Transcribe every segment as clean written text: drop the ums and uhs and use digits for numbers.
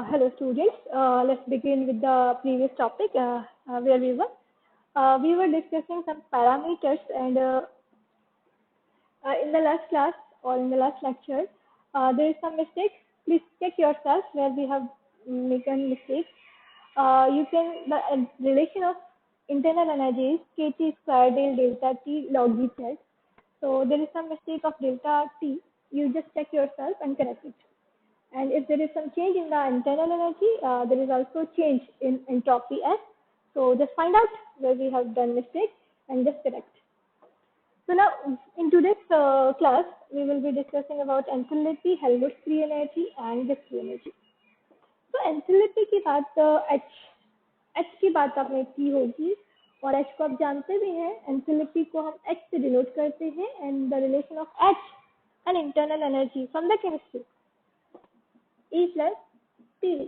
Hello students, let's begin with the previous topic where we were discussing some parameters and in the last class or in the last lecture there is some mistake. Please check yourself where we have making mistakes. You can the relation of internal energy is kT square del delta T log V Z. So there is some mistake of delta T. You just check yourself and correct it. And if there is some change in the internal energy, there is also change in entropy S. So just find out where we have done mistake and just correct. So now in today's class, we will be discussing about enthalpy, Helmholtz free energy and the free energy. तो enthalpy की बात H की बात आपने की होगी और H को आप जानते भी हैं. Enthalpy को हम H से डिनोट करते हैं and the relation of H and internal energy from the chemistry E plus PV.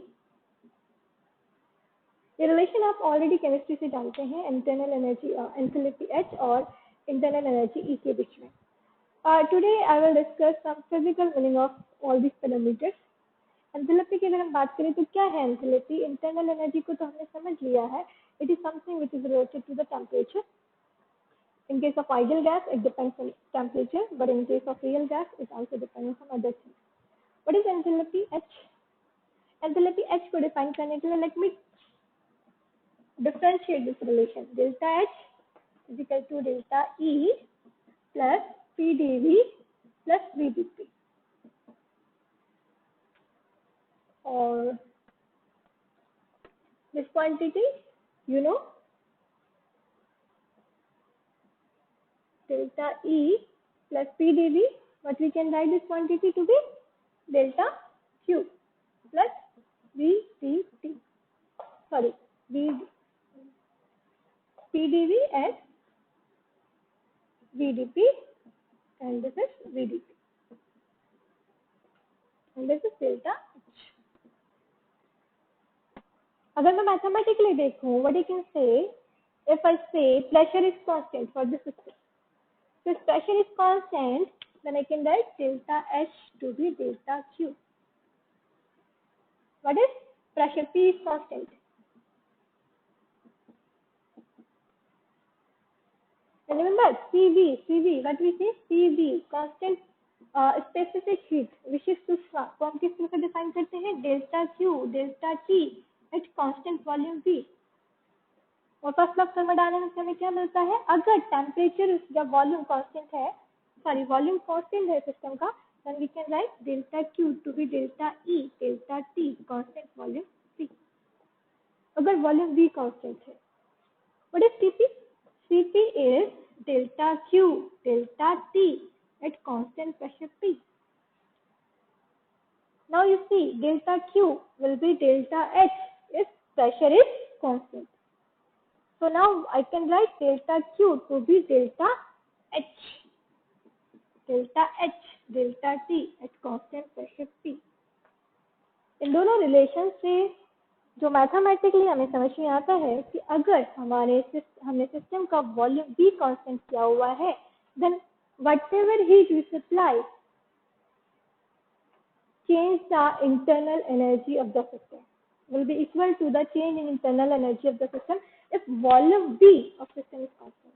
ये रिलेशन आप ऑलरेडी केमिस्ट्री से जानते हैं इंटरनल एनर्जी एंथैल्पी H और इंटरनल एनर्जी E के बीच में. Today I will discuss some physical meaning of all this parameters. Enthalpy की अगर हम बात करें तो क्या है एंथैल्पी? इंटरनल एनर्जी को तो हमने समझ लिया है. It is something which is related to the temperature. In case of ideal gas, it depends on temperature, but in case of real gas, it also depends on other things. What is enthalpy H? Enthalpy H को define करने के लिए let me differentiate this relation. Delta H is equal to delta E plus PdV plus VdP. Or this quantity, you know, delta E plus PdV, but we can write this quantity to be delta Q plus VdP. Sorry, PdV as VdP, and this is VdP, and this is delta H. अगर मैं mathematically देखूं, what you can say, if I say pressure is constant for this system, so if pressure is constant, then I can write delta H to be delta Q. What is pressure? P is constant. And remember CV, what we say? CV, constant specific heat, विशिष्ट ऊष्मा को हम किस तरह से define करते हैं? Delta Q, delta T at constant volume V. और फर्स्ट लॉ थर्मोडायनामिक्स से हमें क्या मिलता है? अगर टेम्परेचर जब वॉल्यूम कांस्टेंट है, वॉल्यूम कांस्टेंट है सिस्टम का, then we can write delta Q to be delta E, delta T, constant volume V. अगर वॉल्यूम V कांस्टेंट है. What is Cp? Cp is delta Q, delta T at constant pressure P. Now you see delta Q will be delta H if pressure is constant. So now I can write delta Q to be delta H, delta H, delta T at constant pressure P. इन दोनों relation से जो mathematically हमें समझ में आता है कि अगर हमने सिस्टम का वॉल्यूम V कांस्टेंट किया हुआ है, then whatever heat we supply change the internal energy of the system will be equal to the change in internal energy of the system if volume V of system is constant.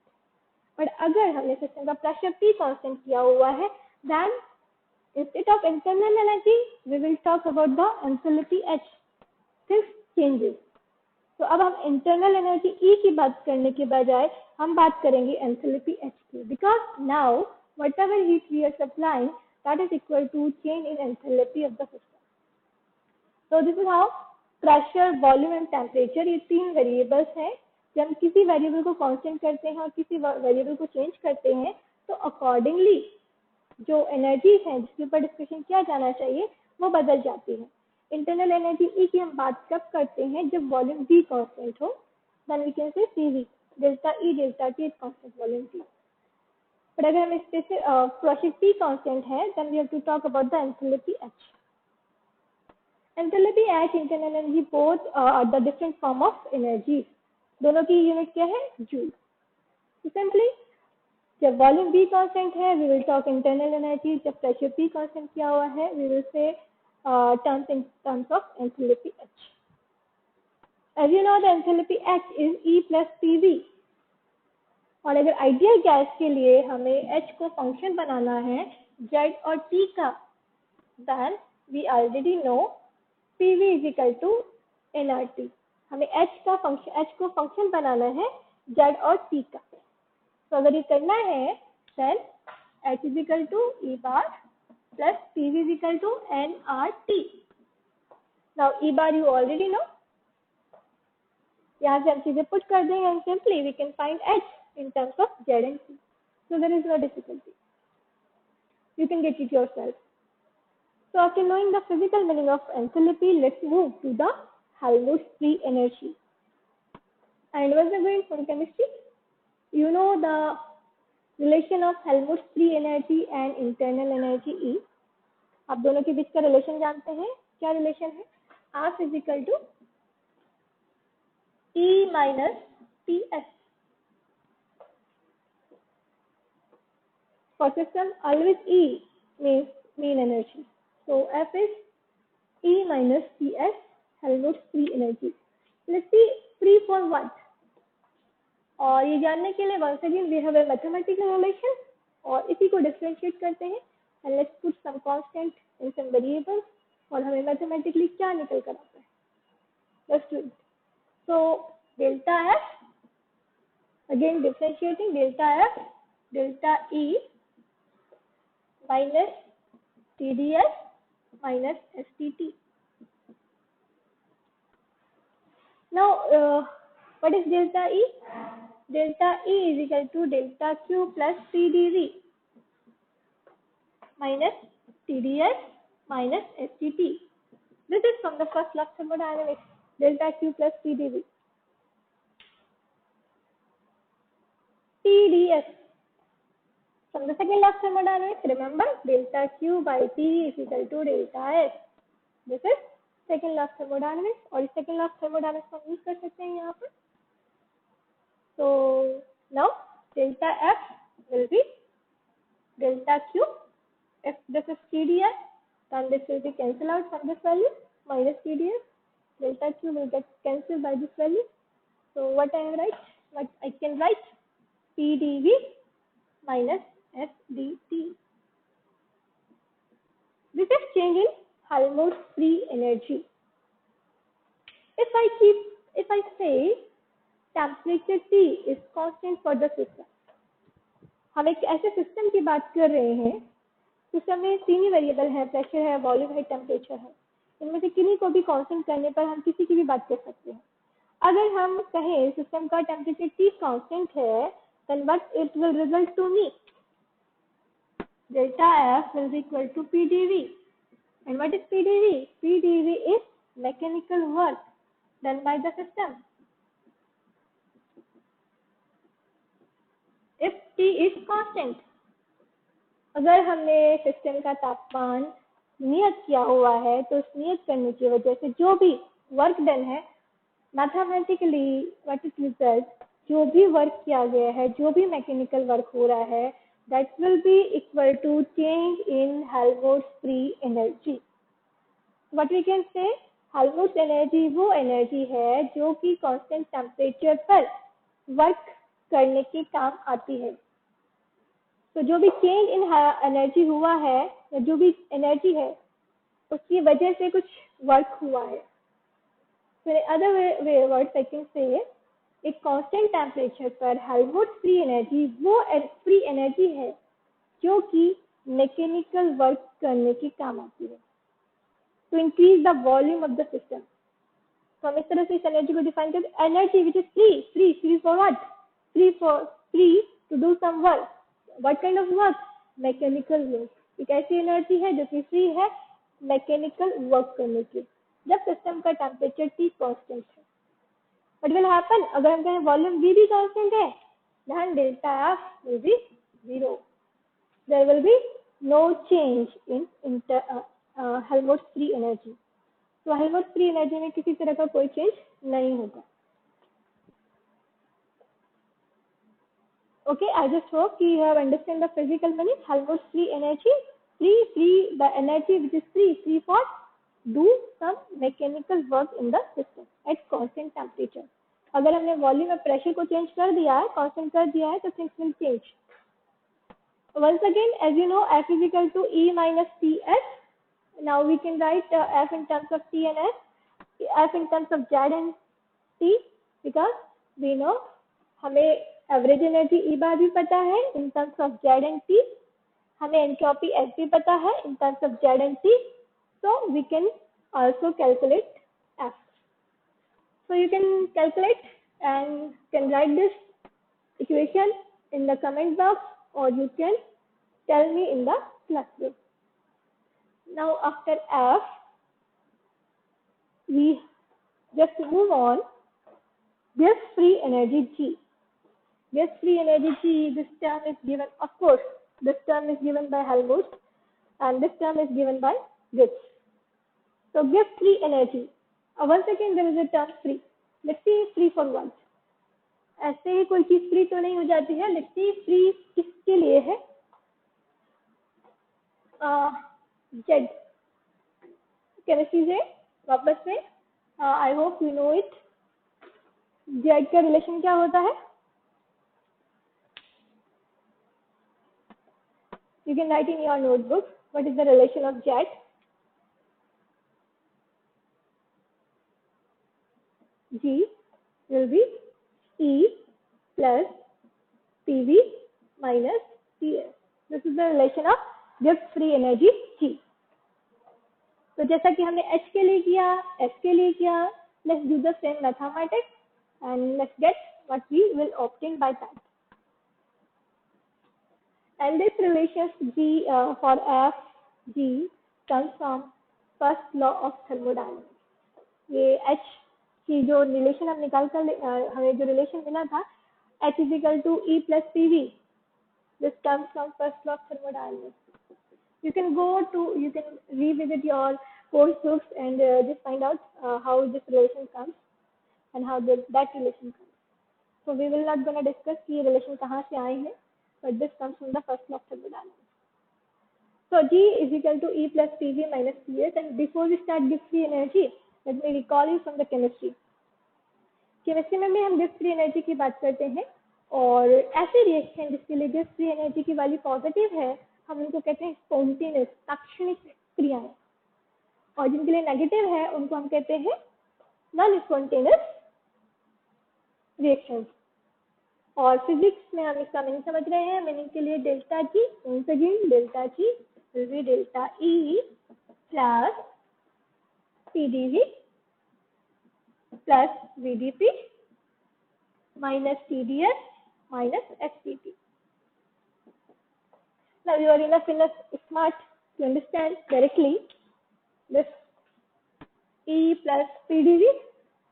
But अगर हमने system का pressure P constant किया हुआ है, then instead of internal energy we will talk about the enthalpy H. Things changes. तो अब हम internal energy E की बात करने के बजाय हम बात करेंगे एंथैल्पी H की, because now whatever heat we are supplying that is equal to change in enthalpy of the system. So this is how pressure, volume and temperature ये तीन वेरिएबल्स हैं. जब हम किसी वेरिएबल को कांस्टेंट करते हैं और किसी वेरिएबल को चेंज करते हैं तो अकॉर्डिंगली जो एनर्जी है जिसके ऊपर डिस्कशन किया जाना चाहिए वो बदल जाती है. इंटरनल एनर्जी E की हम बात कब करते हैं? जब वॉल्यूम V कांस्टेंट हो, then we can say CV, delta E, delta T constant volume V. But अगर हम स्पेसिफिक प्रेशर P कांस्टेंट है, then we have to talk about the enthalpy H. Enthalpy H, internal energy both are the different form of energy. दोनों की unit क्या है? Joule. So simply जब volume V constant है, we will talk internal energy. जब pressure P constant किया हुआ है, we will say terms in terms of enthalpy As you know, the enthalpy H is E plus PV. और अगर ideal gas के लिए हमें H को फंक्शन बनाना है Z और T का, then we already know PV is equal to nRT. हमें H को फंक्शन बनाना है Z और T का. तो अगर ये करना है, then H is equal to E bar plus PV is equal to nRT. Now E bar you already know. यहाँ से हम चीजें पुट कर देंगे and simply we can find H in terms of Z and T. So there is no difficulty. You can get it yourself. So after knowing the physical meaning of enthalpy, let's move to the Helmholtz free energy. And once again from chemistry, you know the relation of Helmholtz free energy and internal energy E. आप दोनों के बीच का relation जानते हैं? क्या relation है? R is equal to E minus Ts. For system, always E means mean energy. So F is E minus Ts, Helmholtz free energy. Let's see free for what? और ये जानने के लिए once again we have a mathematical relation और इसी को differentiate करते हैं and let's put some constant and some variables और हमें mathematically क्या निकल कर आता है. Let's do it. So delta F, again differentiating delta F, delta E minus TdS minus STT. Now what is delta E? Delta E is equal to delta Q plus TdV minus TdS minus STT. This is from the first law of thermodynamics, delta Q plus TdV. TdS. From the second law of thermodynamics, remember delta Q by T is equal to delta S. This is second law of thermodynamics और इस second law of thermodynamics हम use कर सकते हैं यहाँ पर. So now delta F will be delta Q. If this is TdS, then this will be cancelled out from this value minus TdS. Delta Q will get cancelled by this value. So what I can write TdV minus SDT. This is change in Helmholtz free energy. If I say temperature T is constant for the system, हम एक ऐसे system की बात कर रहे हैं, system में तीन ही वेरिएबल है, प्रेशर है, वॉल्यूम है, टेम्परेचर है. इनमें से किन्हीं को भी कांस्टेंट करने पर हम किसी की भी बात कर सकते हैं. अगर हम कहें सिस्टम का टेम्परेचर T कांस्टेंट है, then what it will result to me? Delta F will be equal to PdV. And what is PdV? PdV is mechanical work done by the system. If T is constant, अगर हमने system का तापमान नियत किया हुआ है तो उस नियत करने की वजह से जो भी वर्क डन है, मैथमेटिकली व्हाट इट रिजल्ट, जो भी वर्क किया गया है, जो भी मैकेनिकल वर्क हो रहा है, that will be equal to change in Helmholtz free energy. What we can say, Helmholtz energy वो एनर्जी है जो कि कांस्टेंट टेम्परेचर पर वर्क करने के काम आती है. तो जो भी चेंज इन एनर्जी हुआ है या जो भी एनर्जी है उसकी वजह से कुछ वर्क हुआ है. So in other words I can say एक कांस्टेंट टेम्परेचर पर हेल्महोल्ट्ज फ्री एनर्जी वो फ्री एनर्जी है जो कि मैकेनिकल वर्क करने के काम आती है, to increase the volume of the system. तो हम इस तरह से इस एनर्जी को डिफाइन करते हैं, energy which is free for what? Free to do some work. What kind of work? Mechanical work. एक ऐसी एनर्जी है जो कि फ्री है मैकेनिकल वर्क करने की, जब सिस्टम का टेम्परेचर T कांस्टेंट है. What will happen? अगर हम कहें वॉल्यूम V भी कांस्टेंट है, then delta F will be 0. There will be no change in Helmholtz free energy. तो Helmholtz free energy में किसी तरह का कोई चेंज नहीं होगा. Okay, I just hope you have understand the physical meaning. Helmholtz free energy, free, the energy which is free for do some mechanical work in the system at constant temperature. अगर हमने volume में pressure को change कर दिया है, constant कर दिया है, तो things will change. Once again, as you know, F is equal to E minus Ts. Now we can write F in terms of T and S, F in terms of Z and T, because we know हमें average energy E बार भी पता है in terms of Z and T, हमें entropy S भी पता है in terms of Z and T, so we can also calculate F. So you can calculate and can write this equation in the comment box, or you can tell me in the classroom. Now after F, we just move on. Gas free energy G. Gas free energy G, this term is given, of course, this term is given by Helmholtz and this term is given by Gibbs. So gas free energy. Once again there is a term free. Let's see free for what. ऐसे ही कोई चीज free तो नहीं हो जाती है. Let's see free किसके लिए है. जेड केमिस्ट्री से वापस से. I hope you know it. Z का रिलेशन क्या होता है. You can write in your notebook what is the relation of Z. G will be E plus PV minus TS. This is the relation of Gibbs free energy G. तो जैसा कि हमने H के लिए किया, S के लिए किया, let's do the same mathematics and let's get what we will obtain by that. And this relation G for F G comes from first law of thermodynamics. ये H की जो रिलेशन हम निकाल कर हमें जो रिलेशन मिला था, H is equal to E plus PV. This comes from first law of thermodynamics. You can revisit your course books and just find out how this relation comes and how that relation comes. So we will not gonna discuss कि ये relation कहाँ से आए हैं, but this comes from the first law of thermodynamics. So G is equal to E plus PV minus PS. And before we start Gibbs free energy, let me recall you from the chemistry. Chemistry में भी हम Gibbs free energy की बात करते हैं, और ऐसे reaction जिसके लिए गिब्स फ्री एनर्जी की वैल्यू पॉजिटिव है, हम उनको कहते हैं स्पॉन्टेनियस तात्क्षणिक क्रियाएं, और जिनके लिए नेगेटिव है उनको हम कहते हैं नॉन स्पॉन्टेनियस रिएक्शंस. और फिजिक्स में हम इसका मीनिंग समझ रहे हैं. मीनिंग के लिए delta G, delta G will B delta E plus PDV plus VDP minus TDS minus SPP. Now you are enough smart to understand directly this E plus PDV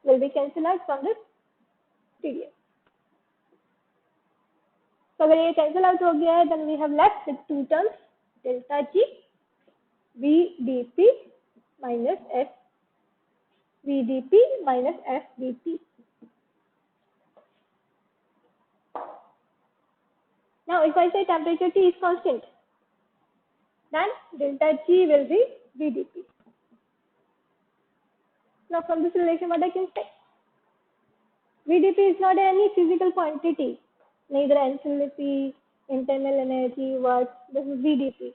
will be cancelled out from this TDS. So अगर ये cancel out हो गया है, then we have left with two terms, delta G VDP minus VDP minus FDP. Now, if I say temperature T is constant, then delta G will be VDP. Now, from this relation, what I can say? VDP is not any physical quantity, neither enthalpy, internal energy, work. This is VDP.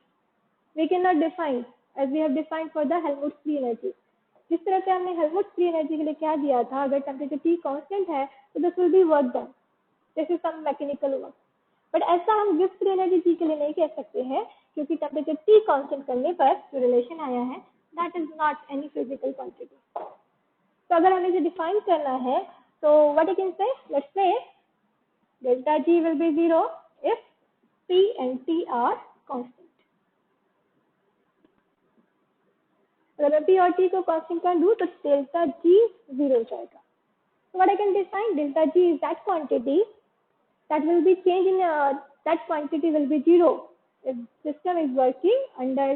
We cannot define, as we have defined for the Helmholtz free energy. जिस तरह से हमने Helmholtz free energy के लिए क्या दिया था, अगर टेम्परेचर T कांस्टेंट है तो this will be work done, this is some mechanical work. But ऐसा हम गिब्स फ्री एनर्जी G के लिए नहीं कह सकते हैं, क्योंकि टेम्परेचर T कांस्टेंट करने पर जो रिलेशन आया है that is not any physical quantity. तो अगर हमें इसे डिफाइन करना है तो what you can say, let's say delta G will be 0 if P and T are constant. अगर मैं P और T को कांस्टेंट कर दूं तो डेल्टा G 0 हो जाएगा. So what I can define, delta G is that quantity that will be changed in that quantity will be 0 if system is working under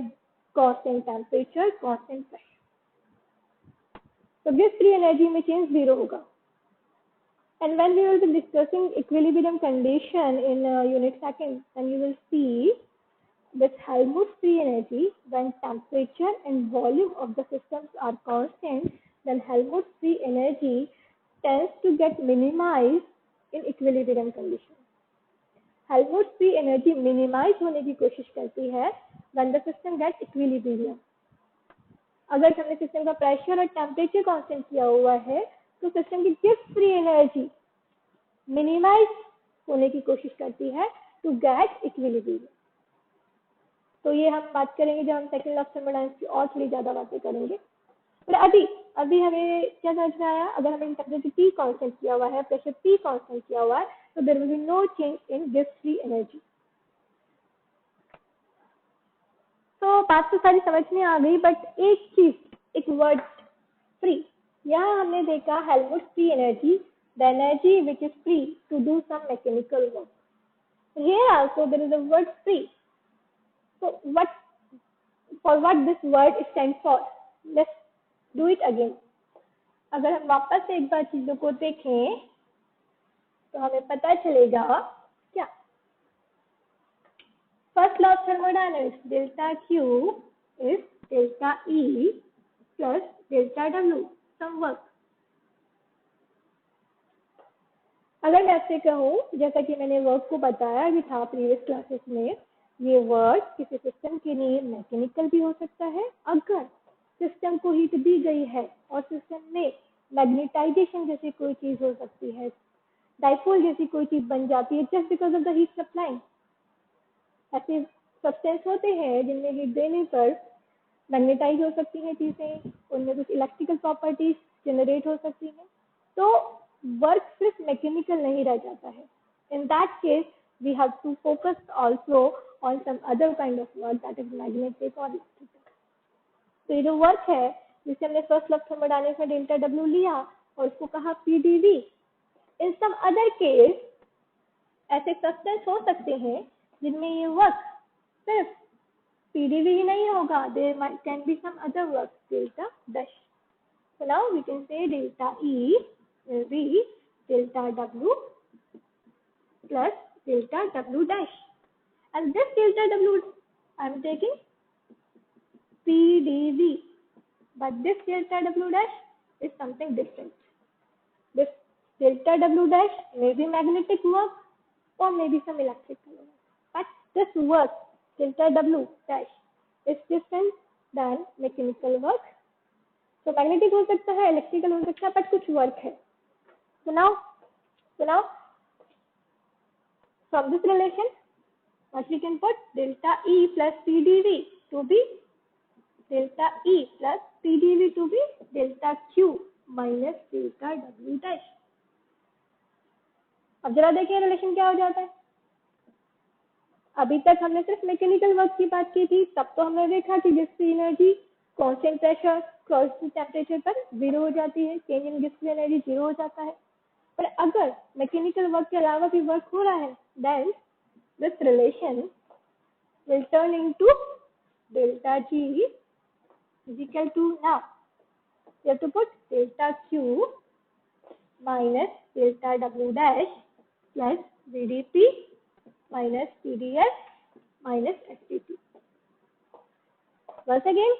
constant temperature, constant pressure. So Gibbs free energy में change 0 होगा. And when we will be discussing equilibrium condition in unit seconds, then you will see this Helmholtz free energy, when temperature and volume of the systems are constant, then Helmholtz free energy tends to get minimized in equilibrium condition. Helmholtz free energy minimize होने की कोशिश करती है when the system gets equilibrium. अगर हमने system का pressure और temperature constant किया हुआ है तो सिस्टम की गिब्स फ्री एनर्जी मिनिमाइज होने की कोशिश करती है टू गेट इक्विलिब्रियम. तो ये हम बात करेंगे जब हम सेकंड लॉ ऑफ थर्मोडायनामिक्स की और थोड़ी ज्यादा बातें करेंगे. पर अभी हमें क्या समझ में आया, अगर हमने टेम्परेचर T कांस्टेंट किया हुआ है, प्रेशर P कांस्टेंट किया हुआ है, तो there will be no change in Gibbs free energy. तो बात तो सारी समझ में आ गई, बट एक चीज, एक वर्ड फ्री, यहाँ हमने देखा Helmholtz free energy, the energy which is free to do some mechanical work. Here also there is a word free. So for what this word stands for? Let's do it again. अगर हम वापस से एक बार चीजों को देखें तो हमें पता चलेगा क्या. First law of thermodynamics, delta Q is delta E plus delta W, some work. अगर मैं आपसे कहूँ, जैसा कि मैंने वर्क को बताया भी था प्रीवियस क्लासेस में, ये वर्क किसी सिस्टम के लिए मैकेनिकल भी हो सकता है अगर सिस्टम को हीट दी गई है और सिस्टम में मैग्नेटाइजेशन जैसी कोई चीज हो सकती है, डाइपोल जैसी कोई चीज बन जाती है just because of the heat supply. ऐसे सब्सटेंस होते हैं जिनमें हीट देने पर मैग्नेटाइज हो सकती हैं चीजें, उनमें कुछ इलेक्ट्रिकल प्रॉपर्टीज जनरेट हो सकती हैं. तो वर्क सिर्फ मैकेनिकल नहीं रह जाता है. In that case we have to focus also on some other kind of work that is magnetic और इलेक्ट्रिकल. तो ये जो वर्क है जिसे हमने फर्स्ट लॉ ऑफ थर्मोडायनामिक्स में डेल्टा डब्ल्यू लिया और उसको कहा PDV. In some other case ऐसे सब्सटेंस हो सकते हैं जिनमें ये वर्क सिर्फ पीडीवी ही नहीं होगा, there can be some other work, delta dash. So now we can say delta E will be delta W plus delta W dash, and this delta W I am taking PdV, but this delta W dash is something different. This delta W dash may be magnetic work or maybe some electrical work, but this work delta W dash is different than mechanical work. So magnetic हो सकता है, electrical हो सकता है, but कुछ work है. So now from this relation what we can put, delta E plus PdV to be delta E plus PdV to be delta Q minus delta W dash. अब जरा देखिए रिलेशन क्या हो जाता है. अभी तक हमने सिर्फ मैकेनिकल वर्क की बात की थी, तब तो हमने देखा कि Gibbs free energy constant pressure constant temperature पर जीरो हो जाती है, change in Gibbs free energy zero हो जाता है. पर अगर मैकेनिकल वर्क के अलावा भी वर्क हो रहा है, then this relation will turn into delta G is equal to, now you have to put delta Q minus delta W dash plus VdP minus PdS minus STP. Once again,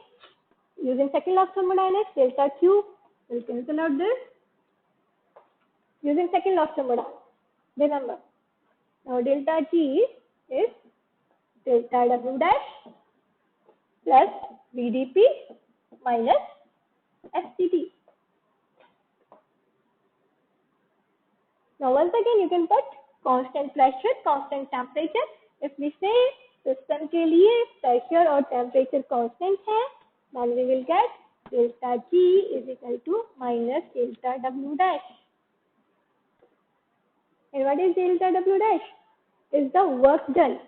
using second law of thermodynamics, delta Q will cancel out this. Using second law of thermodynamics, remember, now delta G is delta W dash plus VdP minus STP. Now once again you can put constant pressure, constant temperature. If we say system के लिए pressure और temperature constant है, then we will get delta G is equal to minus delta W dash. And what is delta W dash? Is the work done.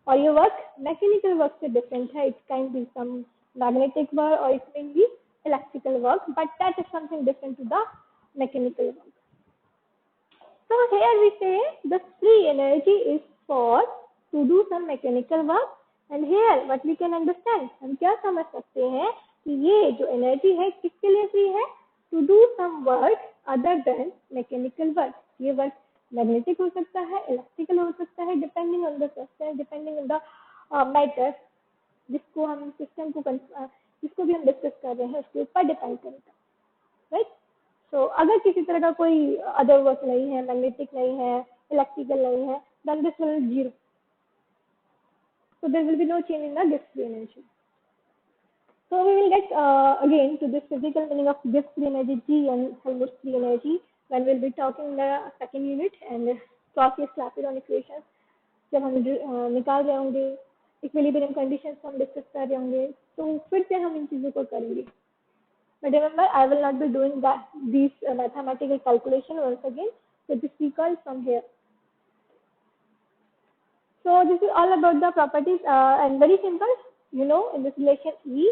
और ये work mechanical work से different है. It can be some magnetic work or it may be electrical work, but that is something different to the mechanical work. So here we say the free energy is for to do some mechanical work, and here what we can understand, हम क्या समझ सकते हैं कि ये जो energy है किसके लिए free है? To do some work other than mechanical work. ये work magnetic हो सकता है, electrical हो सकता है, depending on the substance, depending on the matter जिसको हम सिस्टम को जिसको भी हम डिस्कस कर रहे हैं उसके ऊपर डिपेंड करेगा, राइट। सो अगर किसी तरह का कोई अदर वर्क नहीं है, मैग्नेटिक नहीं है, इलेक्ट्रिकल नहीं है, then this will be 0. So there will be no change in the Gibbs free energy. So we will get again to this physical meaning of Gibbs free energy G and Helmholtz free energy when we will be talking in the second unit and Clapeyron equations जब हम निकाल रहे होंगे, equilibrium conditions हम discuss कर रहे होंगे, तो फिर से हम इन चीज़ों को करेंगे. But remember, I will not be doing these mathematical calculation once again. So just recall from here. So this is all about the properties and very simple. You know, in this relation E,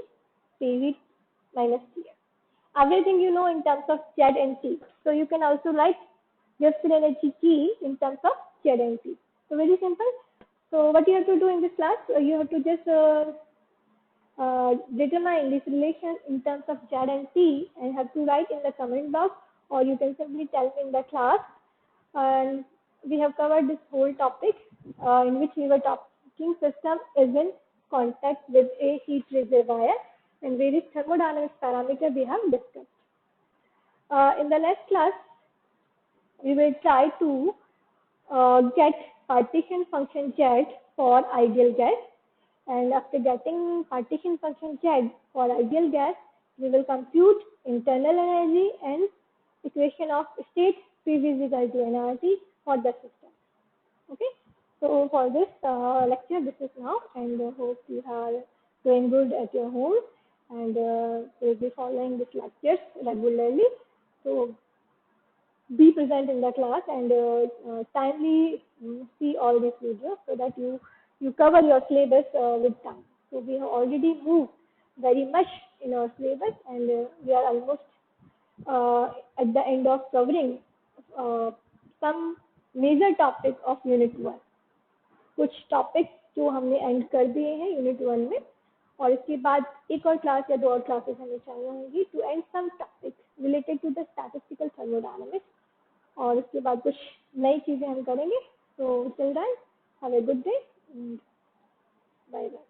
PV minus T. Everything you know in terms of Z and T. So you can also write Gibbs free energy T in terms of Z and T. So very simple. So what you have to do in this class, you have to just determine this relation in terms of Z and T and have to write in the comment box, or you can simply tell me in the class. And we have covered this whole topic in which we were talking system is in contact with a heat reservoir and various thermodynamic parameters we have discussed. In the next class, we will try to get partition function Z for ideal gas, and after getting partition function Z for ideal gas, we will compute internal energy and equation of state PV is equal to nRT for the system. Okay, so for this lecture, this is now, and hope you are doing good at your home and will be following these lectures regularly. So be present in the class and timely see all these videos so that you cover your syllabus with time. So we have already moved very much in our syllabus and we are almost at the end of covering some major topic of unit 1. कुछ topics जो हमने and कर दिए हैं unit 1 में, और इसके बाद एक और क्लास या 2 और क्लासेस हमें चाहिए होंगी two and some topics related to the statistical thermodynamics, और उसके बाद कुछ नई चीज़ें हम करेंगे. तो till then have a good day, bye bye.